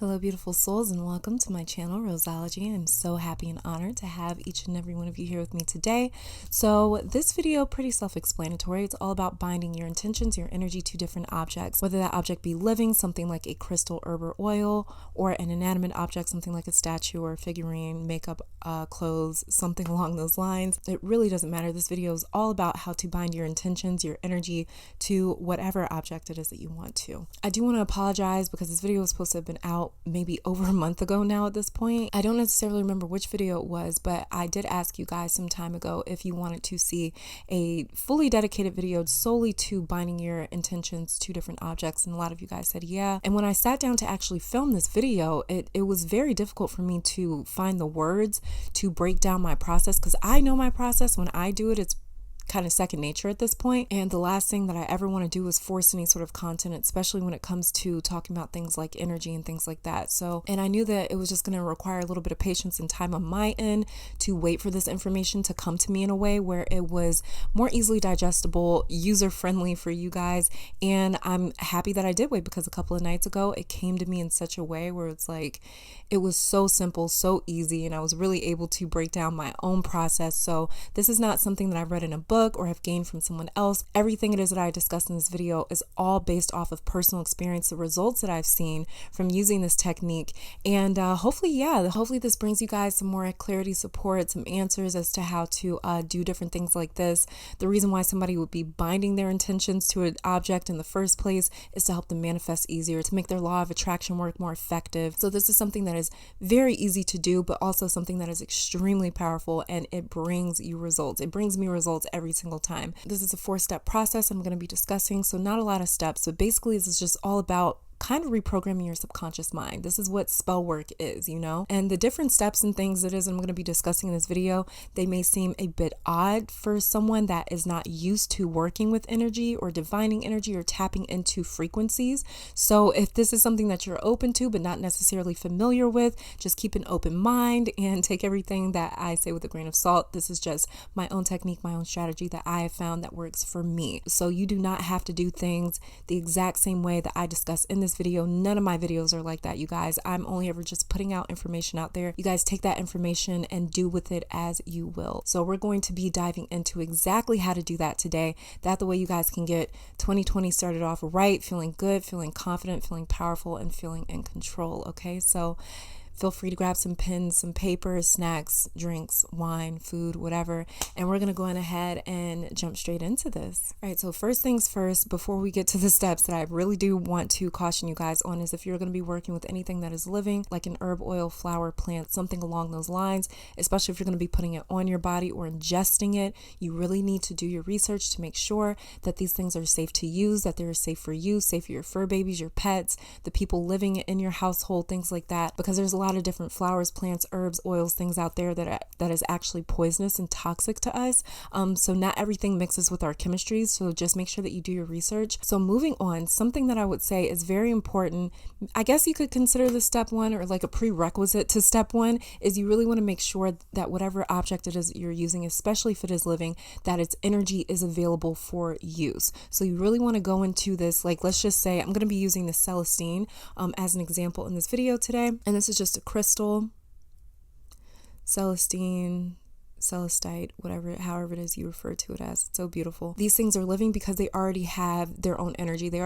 Hello, beautiful souls, and welcome to my channel, Roseology. I'm so happy and honored to have each and every one of you here with me today. So this video, pretty self-explanatory. It's all about binding your intentions, your energy to different objects, whether that object be living, something like a crystal, herb, or oil, or an inanimate object, something like a statue or a figurine, makeup, clothes, something along those lines. It really doesn't matter. This video is all about how to bind your intentions, your energy to whatever object it is that you want to. I do want to apologize because this video was supposed to have been out maybe over a month ago now at this point. I don't necessarily remember which video it was, but I did ask you guys some time ago if you wanted to see a fully dedicated video solely to binding your intentions to different objects, and a lot of you guys said yeah. And when I sat down to actually film this video, it was very difficult for me to find the words to break down my process, because I know my process. When I do it, it's kind of second nature at this point. And the last thing that I ever want to do is force any sort of content, especially when it comes to talking about things like energy and things like that. So, and I knew that it was just going to require a little bit of patience and time on my end to wait for this information to come to me in a way where it was more easily digestible, user-friendly for you guys. And I'm happy that I did wait, because a couple of nights ago, it came to me in such a way where it's like, it was so simple, so easy, and I was really able to break down my own process. So this is not something that I've read in a book or have gained from someone else. Everything it is that I discussed in this video is all based off of personal experience, the results that I've seen from using this technique. And hopefully this brings you guys some more clarity, support, some answers as to how to do different things like this. The reason why somebody would be binding their intentions to an object in the first place is to help them manifest easier, to make their law of attraction work more effective. So this is something that is very easy to do, but also something that is extremely powerful, and it brings you results. It brings me results every single time. This is a 4-step process I'm going to be discussing, so not a lot of steps, but basically this is just all about kind of reprogramming your subconscious mind. This is what spell work is, you know? And the different steps and things it is I'm going to be discussing in this video, they may seem a bit odd for someone that is not used to working with energy or divining energy or tapping into frequencies. So if this is something that you're open to but not necessarily familiar with, just keep an open mind and take everything that I say with a grain of salt. This is just my own technique, my own strategy that I have found that works for me. So you do not have to do things the exact same way that I discuss in this video. None of my videos are like that, you guys. I'm only ever just putting out information out there. You guys take that information and do with it as you will. So we're going to be diving into exactly how to do that today. That the way you guys can get 2020 started off right, feeling good, feeling confident, feeling powerful, and feeling in control. Okay, so feel free to grab some pens, some paper, snacks, drinks, wine, food, whatever. And we're going to go on ahead and jump straight into this. All right, so first things first, before we get to the steps that I really do want to caution you guys on, is if you're going to be working with anything that is living, like an herb, oil, flower, plant, something along those lines, especially if you're going to be putting it on your body or ingesting it, you really need to do your research to make sure that these things are safe to use, that they're safe for you, safe for your fur babies, your pets, the people living in your household, things like that, because there's a lot of different flowers, plants, herbs, oils, things out there that is actually poisonous and toxic to us. So not everything mixes with our chemistry, so just make sure that you do your research. So moving on, something that I would say is very important, I guess you could consider this step one or like a prerequisite to step one, is you really want to make sure that whatever object it is you're using, especially if it is living, that its energy is available for use. So you really want to go into this, like, let's just say I'm going to be using the Celestine as an example in this video today, and this is just a crystal, Celestine, celestite, however it is you refer to it as. It's so beautiful. These things are living because they already have their own energy. They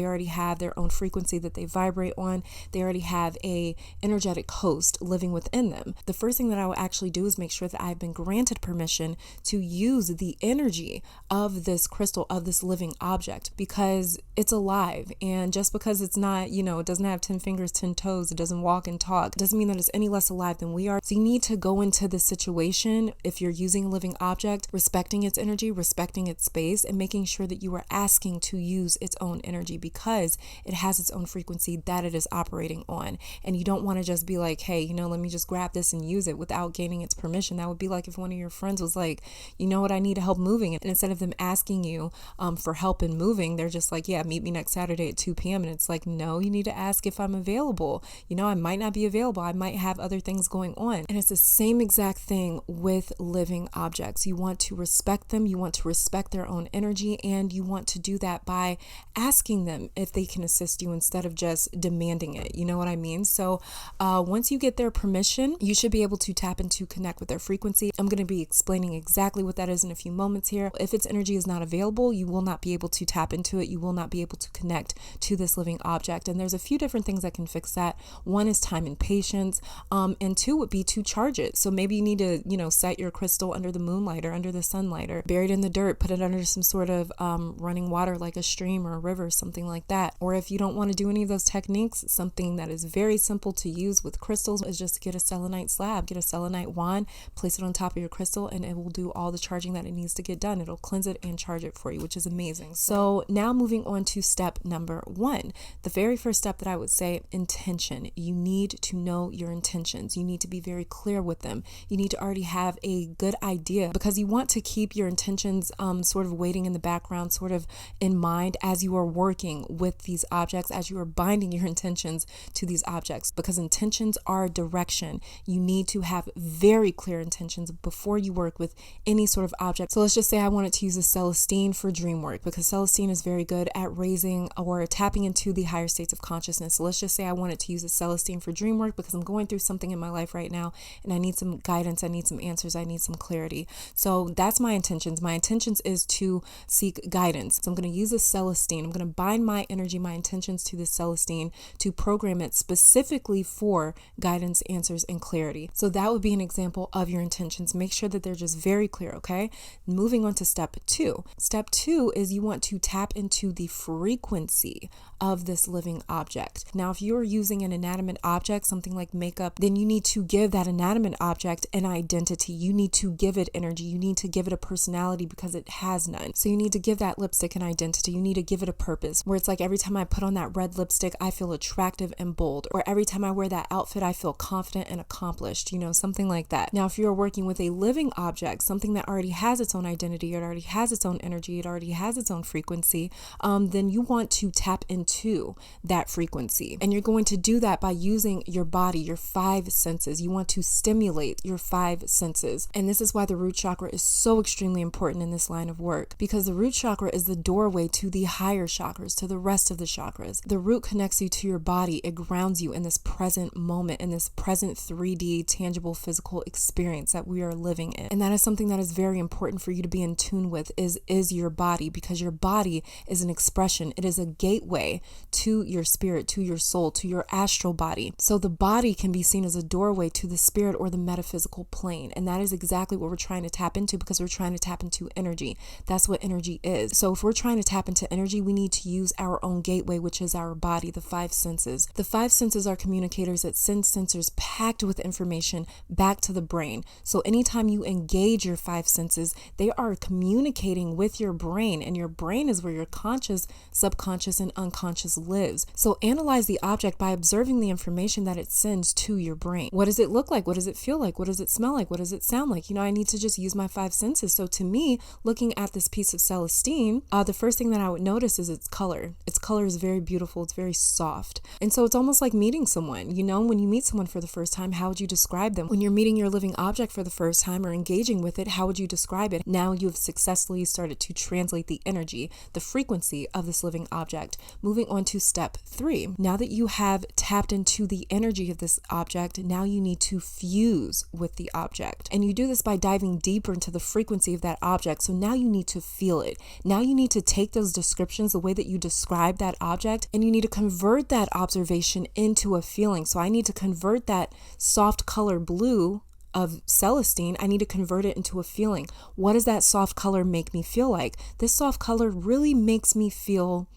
already have their own frequency that they vibrate on. They already have a energetic host living within them. The first thing that I will actually do is make sure that I've been granted permission to use the energy of this crystal, of this living object, because it's alive. And just because it's not, it doesn't have 10 fingers, 10 toes, it doesn't walk and talk, doesn't mean that it's any less alive than we are. So you need to go into this situation, if you're using a living object, respecting its energy, respecting its space, and making sure that you are asking to use its own energy, because it has its own frequency that it is operating on. And you don't want to just be like, hey, let me just grab this and use it without gaining its permission. That would be like if one of your friends was like, you know what, I need help moving. And instead of them asking you for help in moving, they're just like, yeah, meet me next Saturday at 2 p.m. And it's like, no, you need to ask if I'm available. I might not be available. I might have other things going on. And it's the same exact thing with living objects. You want to respect them. You want to respect their own energy. And you want to do that by asking them them if they can assist you instead of just demanding it. You know what I mean? So once you get their permission, you should be able to tap into connect with their frequency. I'm going to be explaining exactly what that is in a few moments here. If its energy is not available, you will not be able to tap into it. You will not be able to connect to this living object. And there's a few different things that can fix that. One is time and patience. And two would be to charge it. So maybe you need to, set your crystal under the moonlight or under the sunlight or buried in the dirt, put it under some sort of running water like a stream or a river, something like that. Or if you don't want to do any of those techniques, something that is very simple to use with crystals is just get a selenite slab, get a selenite wand, place it on top of your crystal, and it will do all the charging that it needs to get done. It'll cleanse it and charge it for you, which is amazing. So now moving on to step number 1. The very first step that I would say, intention. You need to know your intentions. You need to be very clear with them. You need to already have a good idea, because you want to keep your intentions sort of waiting in the background, sort of in mind as you are working with these objects, as you are binding your intentions to these objects, because intentions are direction. You need to have very clear intentions before you work with any sort of object. So let's just say I wanted to use a Celestine for dream work, because Celestine is very good at raising or tapping into the higher states of consciousness. So let's just say I wanted to use a Celestine for dream work because I'm going through something in my life right now and I need some guidance, I need some answers, I need some clarity. So that's my intentions. My intentions is to seek guidance. So I'm going to use a Celestine. I'm going to bind my energy, my intentions to the Celestine to program it specifically for guidance, answers, and clarity. So that would be an example of your intentions. Make sure that they're just very clear, okay? Moving on to step 2. Step 2 is you want to tap into the frequency of this living object. Now, if you're using an inanimate object, something like makeup, then you need to give that inanimate object an identity. You need to give it energy. You need to give it a personality because it has none. So you need to give that lipstick an identity. You need to give it a purpose, where it's like every time I put on that red lipstick, I feel attractive and bold, or every time I wear that outfit, I feel confident and accomplished, something like that. Now, if you're working with a living object, something that already has its own identity, it already has its own energy, it already has its own frequency, then you want to tap into that frequency. And you're going to do that by using your body, your 5 senses. You want to stimulate your 5 senses. And this is why the root chakra is so extremely important in this line of work, because the root chakra is the doorway to the higher chakras, to the rest of the chakras. The root connects you to your body. It grounds you in this present moment, in this present 3D, tangible, physical experience that we are living in. And that is something that is very important for you to be in tune with, is your body, because your body is an expression. It is a gateway to your spirit, to your soul, to your astral body. So the body can be seen as a doorway to the spirit or the metaphysical plane. And that is exactly what we're trying to tap into, because we're trying to tap into energy. That's what energy is. So if we're trying to tap into energy, we need to use our own gateway, which is our body, the 5 senses. The 5 senses are communicators that send sensors packed with information back to the brain. So anytime you engage your 5 senses, they are communicating with your brain, and your brain is where your conscious, subconscious, and unconscious lives. So analyze the object by observing the information that it sends to your brain. What does it look like? What does it feel like? What does it smell like? What does it sound like? I need to just use my 5 senses. So to me, looking at this piece of Celestine, the first thing that I would notice is its color. Its color is very beautiful. It's very soft. And so it's almost like meeting someone. When you meet someone for the first time, how would you describe them? When you're meeting your living object for the first time or engaging with it, how would you describe it? Now you've successfully started to translate the energy, the frequency of this living object. Moving on to step 3. Now that you have tapped into the energy of this object, now you need to fuse with the object. And you do this by diving deeper into the frequency of that object. So now you need to feel it. Now you need to take those descriptions, the way that you describe that object, and you need to convert that observation into a feeling. So I need to convert that soft color blue of Celestine, I need to convert it into a feeling. What does that soft color make me feel like? This soft color really makes me feel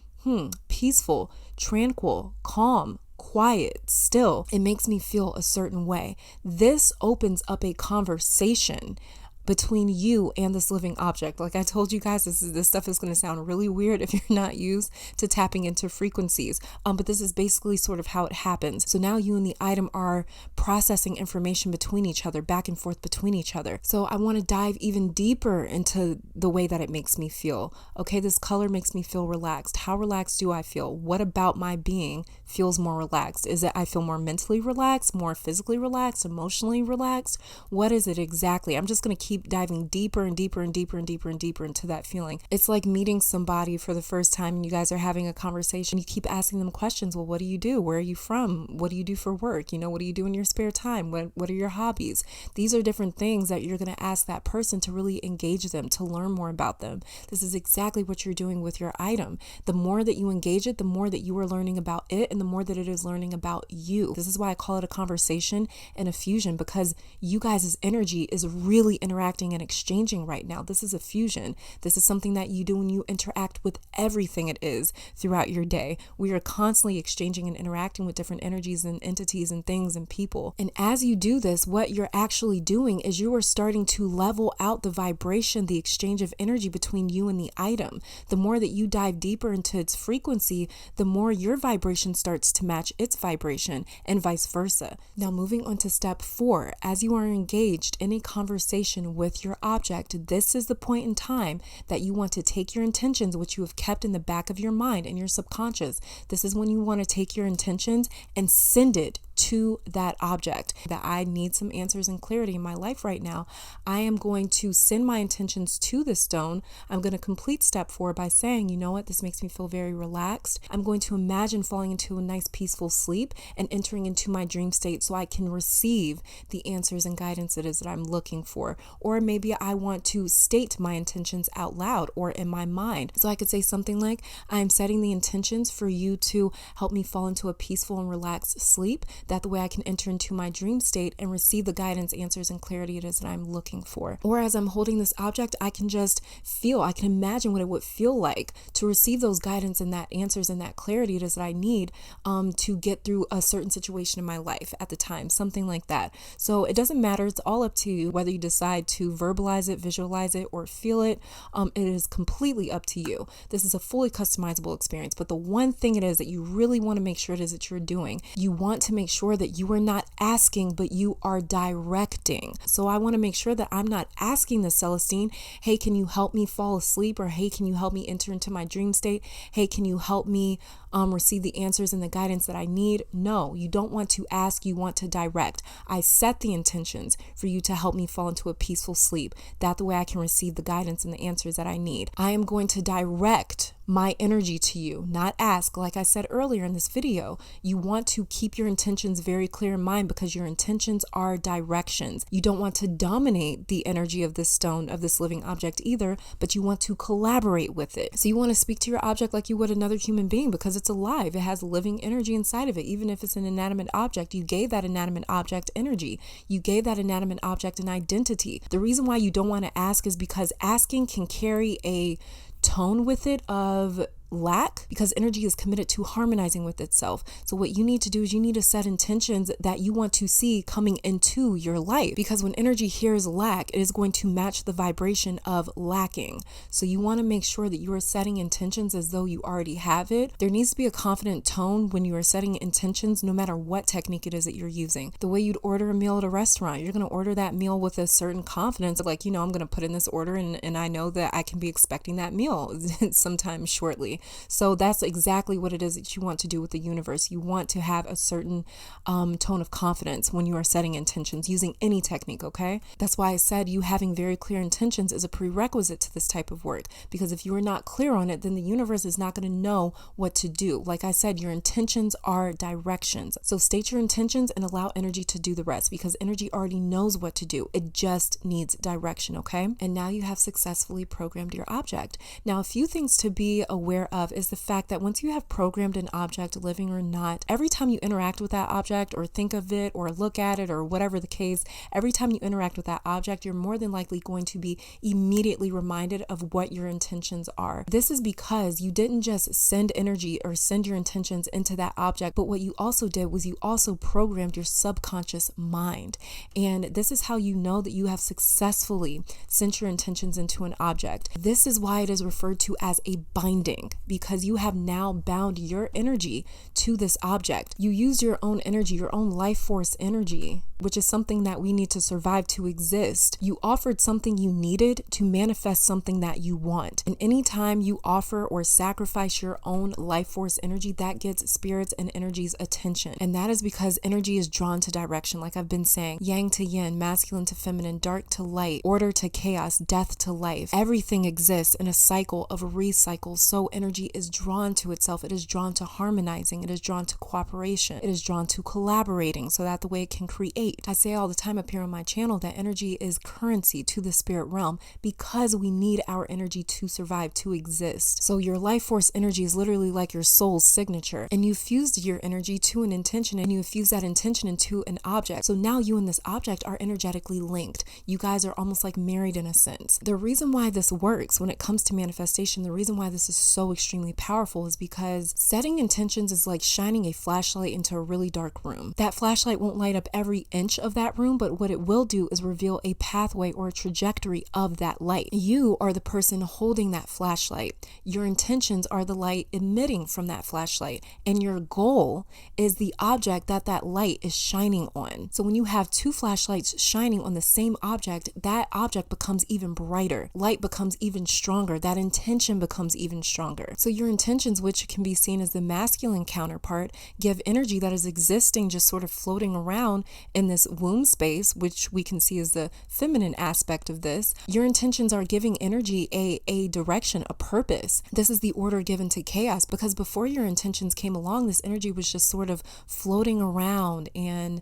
peaceful, tranquil, calm, quiet, still. It makes me feel a certain way. This opens up a conversation between you and this living object. Like I told you guys, this stuff is going to sound really weird if you're not used to tapping into frequencies. But this is basically sort of how it happens. So now you and the item are processing information between each other, back and forth between each other. So I want to dive even deeper into the way that it makes me feel. Okay, this color makes me feel relaxed. How relaxed do I feel? What about my being feels more relaxed? Is it I feel more mentally relaxed, more physically relaxed, emotionally relaxed? What is it exactly? I'm just going to keep keep diving deeper and deeper and deeper and deeper and deeper into that feeling. It's like meeting somebody for the first time and you guys are having a conversation. You keep asking them questions. Well, what do you do? Where are you from? What do you do for work? What do you do in your spare time? What are your hobbies? These are different things that you're going to ask that person to really engage them, to learn more about them. This is exactly what you're doing with your item. The more that you engage it, the more that you are learning about it and the more that it is learning about you. This is why I call it a conversation and a fusion, because you guys' energy is really interacting and exchanging right now. This is a fusion. This is something that you do when you interact with everything it is throughout your day. We are constantly exchanging and interacting with different energies and entities and things and people. And as you do this, what you're actually doing is you are starting to level out the vibration, the exchange of energy between you and the item. The more that you dive deeper into its frequency, the more your vibration starts to match its vibration and vice versa. Now, moving on to step 4, as you are engaged in a conversation with your object, this is the point in time that you want to take your intentions, which you have kept in the back of your mind and your subconscious. This is when you want to take your intentions and send it to that object. That I need some answers and clarity in my life right now. I am going to send my intentions to the stone. I'm going to complete step 4 by saying, you know what, this makes me feel very relaxed. I'm going to imagine falling into a nice peaceful sleep and entering into my dream state so I can receive the answers and guidance it is that I'm looking for. Or maybe I want to state my intentions out loud or in my mind. So I could say something like, I am setting the intentions for you to help me fall into a peaceful and relaxed sleep. That the way I can enter into my dream state and receive the guidance, answers, and clarity it is that I'm looking for. Or as I'm holding this object, I can just feel, I can imagine what it would feel like to receive those guidance and that answers and that clarity it is that I need to get through a certain situation in my life at the time, something like that. So it doesn't matter. It's all up to you whether you decide to verbalize it, visualize it, or feel it. It is completely up to you. This is a fully customizable experience. But the one thing it is that you really want to make sure it is that you're doing, you want to make sure that you are not asking, but you are directing. So I want to make sure that I'm not asking the Celestine, hey, can you help me fall asleep? Or hey, can you help me enter into my dream state? Hey, can you help me receive the answers and the guidance that I need? No, you don't want to ask, you want to direct. I set the intentions for you to help me fall into a peaceful sleep. That the way I can receive the guidance and the answers that I need. I am going to direct my energy to you, not ask. Like I said earlier in this video, you want to keep your intentions very clear in mind because your intentions are directions. You don't want to dominate the energy of this stone, of this living object either, but you want to collaborate with it. So you want to speak to your object like you would another human being because it's alive. It has living energy inside of it. Even if it's an inanimate object, you gave that inanimate object energy. You gave that inanimate object an identity. The reason why you don't want to ask is because asking can carry a tone with it of lack, because energy is committed to harmonizing with itself. So what you need to do is you need to set intentions that you want to see coming into your life, because when energy hears lack, it is going to match the vibration of lacking. So you want to make sure that you are setting intentions as though you already have it. There needs to be a confident tone when you are setting intentions, no matter what technique it is that you're using. The way you'd order a meal at a restaurant, you're going to order that meal with a certain confidence of like, I'm going to put in this order and I know that I can be expecting that meal sometime shortly. So that's exactly what it is that you want to do with the universe. You want to have a certain tone of confidence when you are setting intentions using any technique, okay? That's why I said you having very clear intentions is a prerequisite to this type of work, because if you are not clear on it, then the universe is not going to know what to do. Like I said, your intentions are directions. So state your intentions and allow energy to do the rest, because energy already knows what to do. It just needs direction, okay? And now you have successfully programmed your object. Now, a few things to be aware of is the fact that once you have programmed an object, living or not, every time you interact with that object or think of it or look at it or whatever the case, every time you interact with that object, you're more than likely going to be immediately reminded of what your intentions are. This is because you didn't just send energy or send your intentions into that object, but what you also did was you also programmed your subconscious mind. And this is how you know that you have successfully sent your intentions into an object. This is why it is referred to as a binding, because you have now bound your energy to this object. You use your own energy, your own life force energy which is something that we need to survive to exist. You offered something you needed to manifest something that you want. And anytime you offer or sacrifice your own life force energy, that gets spirits and energies attention. And that is because energy is drawn to direction. Like I've been saying, yang to yin, masculine to feminine, dark to light, order to chaos, death to life. Everything exists in a cycle of recycle. So energy is drawn to itself. It is drawn to harmonizing. It is drawn to cooperation. It is drawn to collaborating so that the way it can create. I say all the time up here on my channel that energy is currency to the spirit realm because we need our energy to survive, to exist. So your life force energy is literally like your soul's signature, and you fused your energy to an intention, and you fuse that intention into an object. So now you and this object are energetically linked. You guys are almost like married in a sense. The reason why this works when it comes to manifestation, the reason why this is so extremely powerful is because setting intentions is like shining a flashlight into a really dark room. That flashlight won't light up every inch of that room, but what it will do is reveal a pathway or a trajectory of that light. You are the person holding that flashlight. Your intentions are the light emitting from that flashlight, and your goal is the object that that light is shining on. So when you have two flashlights shining on the same object, that object becomes even brighter. Light becomes even stronger. That intention becomes even stronger. So your intentions, which can be seen as the masculine counterpart, give energy that is existing, just sort of floating around in this womb space, which we can see as the feminine aspect of this. Your intentions are giving energy a direction, a purpose. This is the order given to chaos, because before your intentions came along, this energy was just sort of floating around and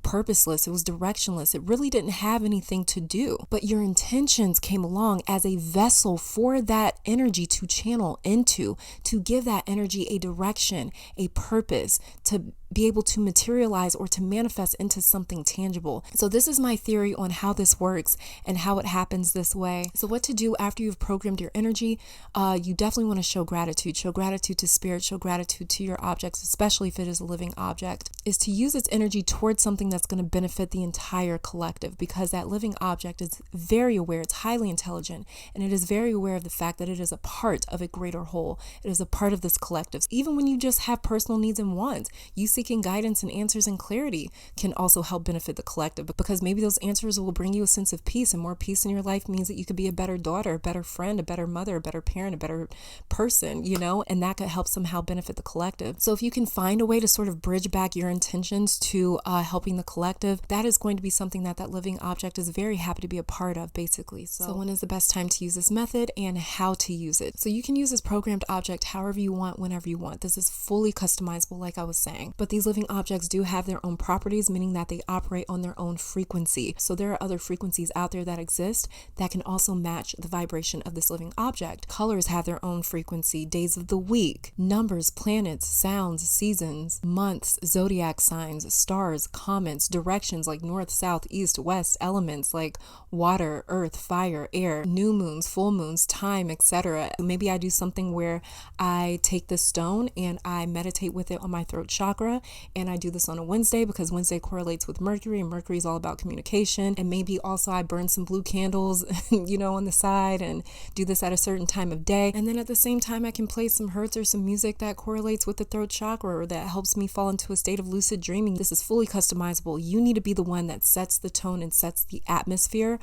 purposeless. It was directionless. It really didn't have anything to do. But your intentions came along as a vessel for that energy to channel into, to give that energy a direction, a purpose, to be able to materialize or to manifest into something tangible. So this is my theory on how this works and how it happens this way. So what to do after you've programmed your energy, you definitely want to show gratitude. Show gratitude to spirit, show gratitude to your objects, especially if it is a living object, is to use its energy towards something that's going to benefit the entire collective, because that living object is very aware, it's highly intelligent, and it is very aware of the fact that it is a part of a greater whole. It is a part of this collective. Even when you just have personal needs and wants, you seeking guidance and answers and clarity can also help benefit the collective, because maybe those answers will bring you a sense of peace, and more peace in your life means that you could be a better daughter, a better friend, a better mother, a better parent, a better person, and that could help somehow benefit the collective. So if you can find a way to sort of bridge back your intentions to helping the collective, that is going to be something that that living object is very happy to be a part of, basically. So when is the best time to use this method and how to use it? So you can use this programmed object however you want, whenever you want. This is fully customizable, like I was saying, but these living objects do have their own properties, meaning that they operate on their own frequency. So there are other frequencies out there that exist that can also match the vibration of this living object. Colors have their own frequency, days of the week, numbers, planets, sounds, seasons, months, zodiac signs, stars, comets, directions like north, south, east, west, elements like water, earth, fire, air, new moons, full moons, time, etc. Maybe I do something where I take this stone and I meditate with it on my throat chakra, and I do this on a Wednesday because Wednesday correlates with Mercury, and Mercury is all about communication. And maybe also I burn some blue candles, on the side, and do this at a certain time of day. And then at the same time, I can play some hertz or some music that correlates with the throat chakra, or that helps me fall into a state of lucid dreaming. This is fully customizable. You need to be the one that sets the tone and sets the atmosphere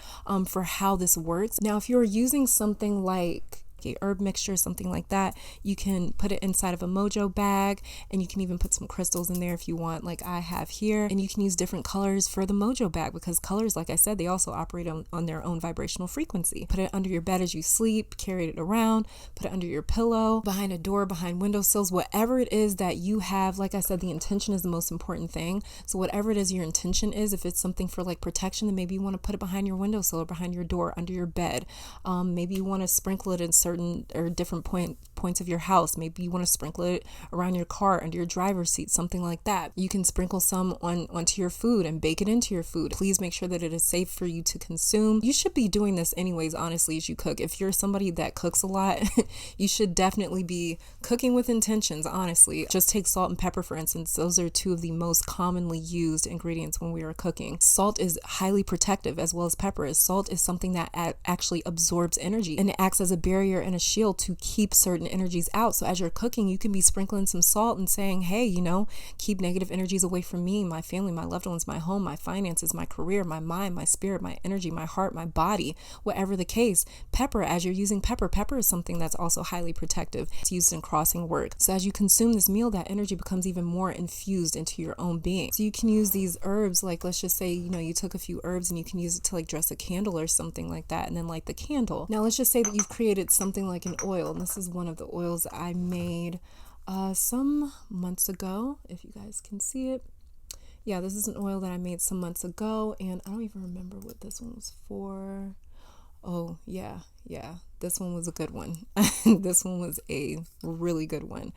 for how this works. Now, if you're using something like a herb mixture, something like that, you can put it inside of a mojo bag, and you can even put some crystals in there if you want, like I have here. And you can use different colors for the mojo bag, because colors, like I said, they also operate on their own vibrational frequency. Put it under your bed as you sleep, carry it around, put it under your pillow, behind a door, behind windowsills, whatever it is that you have. Like I said, the intention is the most important thing. So whatever it is your intention is, if it's something for like protection, then maybe you want to put it behind your windowsill or behind your door, under your bed. Maybe you want to sprinkle it in certain or different points of your house. Maybe you want to sprinkle it around your car, under your driver's seat, something like that. You can sprinkle some onto your food and bake it into your food. Please make sure that it is safe for you to consume. You should be doing this anyways, honestly, as you cook. If you're somebody that cooks a lot, you should definitely be cooking with intentions, honestly. Just take salt and pepper, for instance. Those are two of the most commonly used ingredients when we are cooking. Salt is highly protective, as well as pepper is. Salt is something that actually absorbs energy, and it acts as a barrier and a shield to keep certain energies out. So as you're cooking, you can be sprinkling some salt and saying, hey, you know, keep negative energies away from me, my family, my loved ones, my home, my finances, my career, my mind, my spirit, my energy, my heart, my body, whatever the case. Pepper, as you're using pepper is something that's also highly protective. It's used in crossing work. So as you consume this meal, that energy becomes even more infused into your own being. So you can use these herbs, like let's just say, you know, you took a few herbs and you can use it to like dress a candle or something like that, and then light the candle. Now let's just say that you've created something like an oil, and this is one of the oils I made some months ago, if you guys can see it. Yeah, this is an oil that I made some months ago, and I don't even remember what this one was for. Oh, yeah, this one was a good one. This one was a really good one.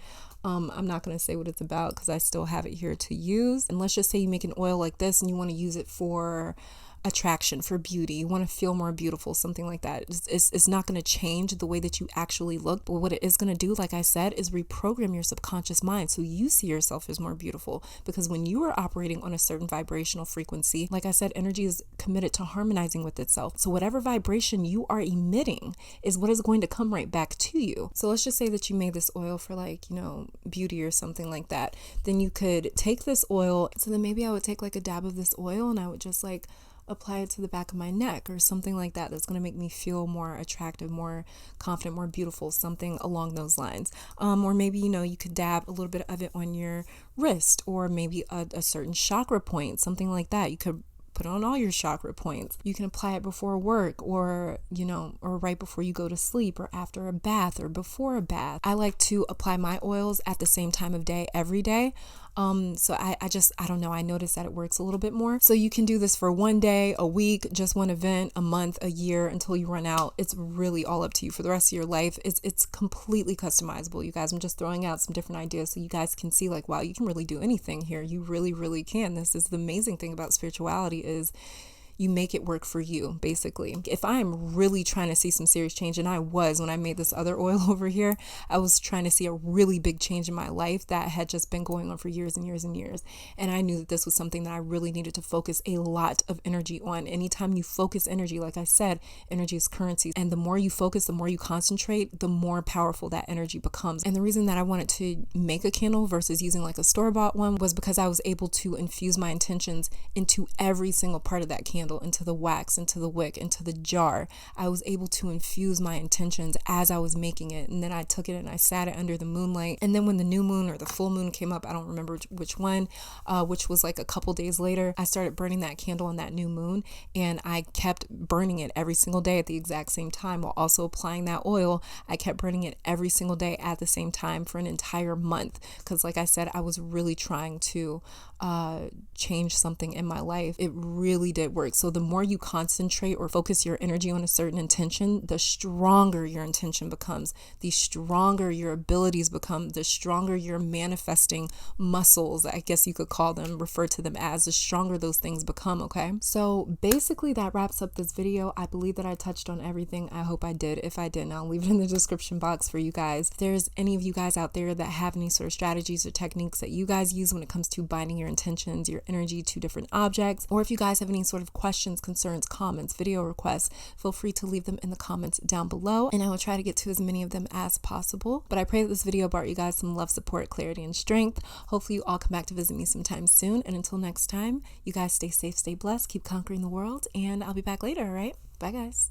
I'm not going to say what it's about because I still have it here to use. And let's just say you make an oil like this and you want to use it for attraction, for beauty. You want to feel more beautiful, something like that. It's not going to change the way that you actually look, but what it is going to do, like I said, is reprogram your subconscious mind so you see yourself as more beautiful. Because when you are operating on a certain vibrational frequency, like I said, energy is committed to harmonizing with itself. So whatever vibration you are emitting is what is going to come right back to you. So let's just say that you made this oil for like, you know, beauty or something like that. Then you could take this oil. So then maybe I would take like a dab of this oil and I would just like apply it to the back of my neck or something like that. That's going to make me feel more attractive, more confident, more beautiful, something along those lines. Or maybe, you know, you could dab a little bit of it on your wrist, or maybe a certain chakra point, something like that. You could put on all your chakra points. You can apply it before work, or, you know, or right before you go to sleep, or after a bath, or before a bath. I like to apply my oils at the same time of day every day. So I don't know, I noticed that it works a little bit more. So you can do this for one day, a week, just one event, a month, a year, until you run out. It's really all up to you for the rest of your life. It's completely customizable, you guys. I'm just throwing out some different ideas so you guys can see like, wow, you can really do anything here. You really, really can. This is the amazing thing about spirituality, is you make it work for you, basically. If I'm really trying to see some serious change, and I was when I made this other oil over here, I was trying to see a really big change in my life that had just been going on for years and years and years. And I knew that this was something that I really needed to focus a lot of energy on. Anytime you focus energy, like I said, energy is currency. And the more you focus, the more you concentrate, the more powerful that energy becomes. And the reason that I wanted to make a candle versus using like a store-bought one was because I was able to infuse my intentions into every single part of that candle, into the wax, into the wick, into the jar. I was able to infuse my intentions as I was making it. And then I took it and I sat it under the moonlight. And then when the new moon or the full moon came up, I don't remember which one, which was like a couple days later, I started burning that candle on that new moon. And I kept burning it every single day at the exact same time, while also applying that oil. I kept burning it every single day at the same time for an entire month. Because like I said, I was really trying to change something in my life. It really did work. So the more you concentrate or focus your energy on a certain intention, the stronger your intention becomes, the stronger your abilities become, the stronger your manifesting muscles, I guess you could call them, refer to them as, the stronger those things become, okay? So basically that wraps up this video. I believe that I touched on everything. I hope I did. If I didn't, I'll leave it in the description box for you guys. If there's any of you guys out there that have any sort of strategies or techniques that you guys use when it comes to binding your intentions, your energy to different objects, or if you guys have any sort of questions, concerns, comments, video requests, feel free to leave them in the comments down below, and I will try to get to as many of them as possible. But I pray that this video brought you guys some love, support, clarity, and strength. Hopefully you all come back to visit me sometime soon, and until next time, you guys stay safe, stay blessed, keep conquering the world, and I'll be back later, all right? Bye guys.